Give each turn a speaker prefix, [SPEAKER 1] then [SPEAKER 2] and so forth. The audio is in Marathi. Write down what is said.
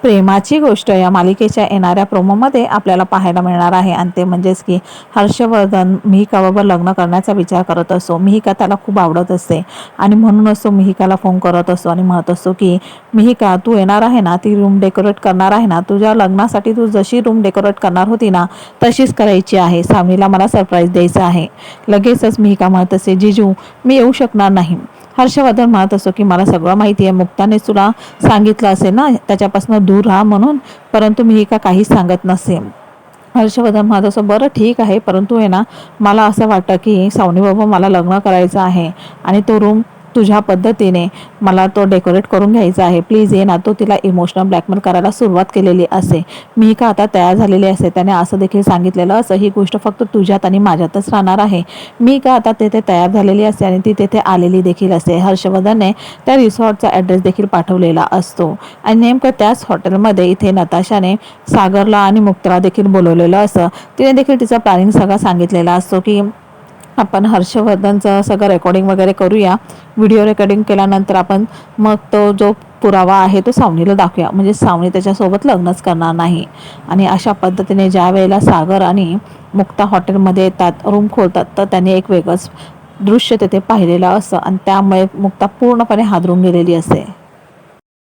[SPEAKER 1] प्रेमाची गोष्ट या मालिकेच्या येणाऱ्या प्रोमोमध्ये आपल्याला पाहायला मिळणार आहे आणि ते म्हणजेच की हर्षवर्धन मिहिकाबरोबर लग्न करण्याचा विचार करत असतो. मिहिका त्याला खूप आवडत असते आणि म्हणूनच तो मिहिकाला फोन करत असतो आणि म्हणत असतो की मिहिका, तू येणार आहे ना, ती रूम डेकोरेट करणार आहे ना, तुझ्या लग्नासाठी तू जशी रूम डेकोरेट करणार होती ना तशीच करायची आहे. सावनीला मला सरप्राईज द्यायचं आहे. लगेचच मिहिका म्हणत असते, जिजू मी येऊ शकणार नाही. हर्षवर्धन म्हणत असतो की मला सगळं माहिती आहे, मुक्ताने तुला सांगितलं असेल ना त्याच्यापासून दूर राहा म्हणून, परंतु मिहिका काहीच सांगत नसे. हर्षवर्धन म्हणत असं, बरं ठीक आहे, परंतु आहे ना मला असं वाटतं की सावनीबरोबर मला लग्न करायचं आहे आणि तो रूम तुझ्या पद्धतीने मला तो डेकोरेट करून घ्यायचा आहे. प्लीज ये ना. तो तिला इमोशनल ब्लॅकमेल करायला सुरुवात केलेली असे. मिहिका आता तयार झालेली असते. त्याने असं देखील सांगितलेलं असं, ही गोष्ट फक्त तुझ्यात आणि माझ्यातच राहणार आहे. मिहिका आता तेथे तयार झालेली असते आणि ती तेथे आलेली देखील असते. हर्षवर्धनने त्या रिसॉर्टचा ॲड्रेस देखील पाठवलेला असतो आणि नेमकं त्याच हॉटेलमध्ये इथे नताशाने सागरला आणि मुक्ताला देखील बोलवलेलं असं. तिने देखील तिचा प्लॅनिंग सगळा सांगितलेला असतो की आपण हर्षवर्धनचं सगळं रेकॉर्डिंग वगैरे करूया. व्हिडिओ रेकॉर्डिंग केल्यानंतर आपण मग तो जो पुरावा आहे तो सावनीला दाखवूया, म्हणजे सावनी त्याच्यासोबत लग्नच करणार नाही. आणि अशा पद्धतीने ज्या वेळेला सागर आणि मुक्ता हॉटेलमध्ये येतात, रूम खोलतात, तर त्यांनी एक वेगळंच दृश्य तिथे पाहिलेलं असतं आणि त्यामुळे मुक्ता पूर्णपणे हादरून गेलेली असते.